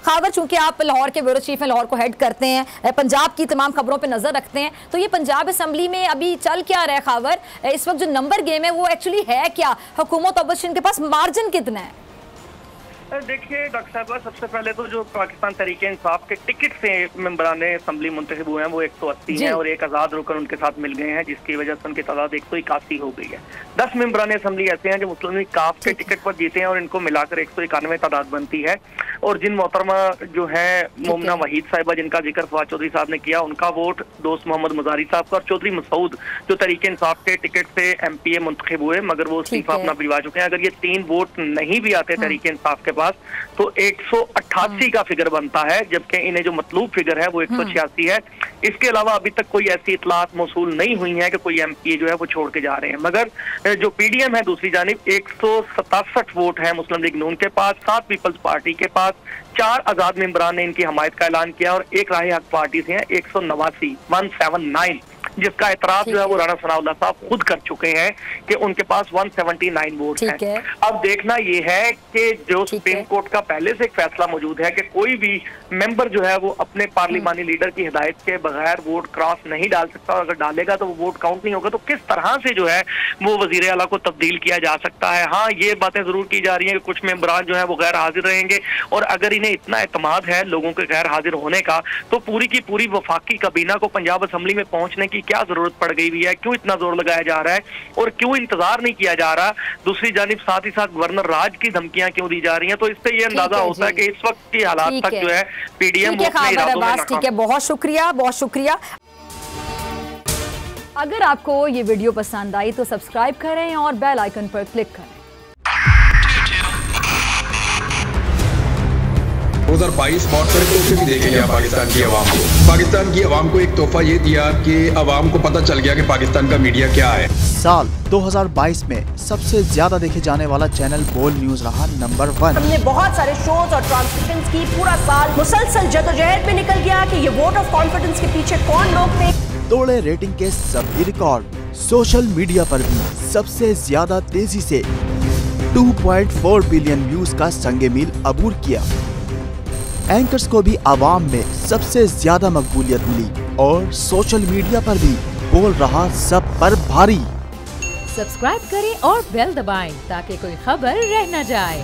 खावर, चूंकि आप लाहौर के ब्यूरो चीफ हैं, लाहौर को हेड करते हैं, पंजाब की तमाम खबरों पर नजर रखते हैं, तो ये पंजाब असम्बली में अभी चल क्या रहा है खावर? इस वक्त जो नंबर गेम है वो एक्चुअली है क्या? हुकूमत ऑपोजिशन के पास मार्जिन कितना है? देखिए डॉक्टर साहब, सबसे पहले तो जो पाकिस्तान तहरीक इंसाफ के टिकट से मेंबरान असम्बली मुंतखब हुए हैं वो 180 हैं और एक आज़ाद रुकन उनके साथ मिल गए हैं, जिसकी वजह से उनकी तादाद 181 हो गई है। 10 मेंबरान असम्बली ऐसे हैं जो मुस्लिम लीग काफ के टिकट पर जीते हैं और इनको मिलाकर 191 तादाद बनती है। और जिन मोहतरमा जो है मोमना वहीद साहिबा, जिनका जिक्र फवाद चौधरी साहब ने किया, उनका वोट दोस्त मोहम्मद मुजारी साहब का, और चौधरी मसूद जो तहरीक इंसाफ के टिकट से MPA मुंतखब हुए मगर वो इस्तीफा अपना भिजवा चुके हैं। अगर ये 3 वोट नहीं भी आते तहरीक इंसाफ के पास तो 188 का फिगर बनता है, जबकि इन्हें जो मतलूब फिगर है वो 186 है। इसके अलावा अभी तक कोई ऐसी इतलात मौसूल नहीं हुई है कि कोई MPA जो है वो छोड़ के जा रहे हैं। मगर जो PDM है दूसरी जानिब 167 वोट है मुस्लिम लीग नून के पास, 7 पीपल्स पार्टी के पास, 4 आजाद मेंबरान ने इनकी हमायत का ऐलान किया और 1 राह हक पार्टी से है 179 जिसका एतराफ जो है वो राणा सनाउल्लाह साहब खुद कर चुके हैं कि उनके पास 179 वोट हैं। अब देखना ये है कि जो सुप्रीम कोर्ट का पहले से एक फैसला मौजूद है कि कोई भी मेंबर जो है वो अपने पार्लिमानी लीडर की हिदायत के बगैर वोट क्रॉस नहीं डाल सकता, और अगर डालेगा तो वो वोट काउंट नहीं होगा। तो किस तरह से जो है वो वजीर आला को तब्दील किया जा सकता है? हाँ, ये बातें जरूर की जा रही है कि कुछ मेंबरान जो है वो गैर हाजिर रहेंगे, और अगर इन्हें इतना एतमाद है लोगों के गैर हाजिर होने का तो पूरी की पूरी वफाकी काबीना को पंजाब असम्बली में पहुंचने की क्या जरूरत पड़ गई हुई है? क्यों इतना जोर लगाया जा रहा है और क्यों इंतजार नहीं किया जा रहा? दूसरी जानिब साथ ही साथ गवर्नर राज की धमकियां क्यों दी जा रही हैं? तो इससे ये अंदाजा होता है कि इस वक्त की हालात तक जो है PDM अपने इरादों में नाकाम। ठीक है, बहुत शुक्रिया, बहुत शुक्रिया। अगर आपको ये वीडियो पसंद आई तो सब्सक्राइब करें और बेल आइकन पर क्लिक करें। 2022 बहुत सारे तोहफे भी देखे गया पाकिस्तान की आवाम को। पाकिस्तान की आवाम को एक तोहफा ये दिया कि आवाम को पता चल गया कि पाकिस्तान का मीडिया क्या है। साल 2022 में सबसे ज्यादा देखे जाने वाला चैनल बोल न्यूज रहा नंबर 1। हमने बहुत सारे शोज और ट्रांसमिशंस की, पूरा साल मुसलसल जदोजहद में निकल गया कि ये वोट ऑफ कॉन्फिडेंस के पीछे कौन लोग थे। तोड़े रेटिंग के सभी रिकॉर्ड। सोशल मीडिया पर भी सबसे ज्यादा तेजी से 2.4 बिलियन व्यूज का संगे मील अबूर किया। एंकर्स को भी आवाम में सबसे ज्यादा मकबूलियत मिली और सोशल मीडिया पर भी बोल रहा सब पर भारी। सब्सक्राइब करें और बेल दबाएं ताकि कोई खबर रह न जाए।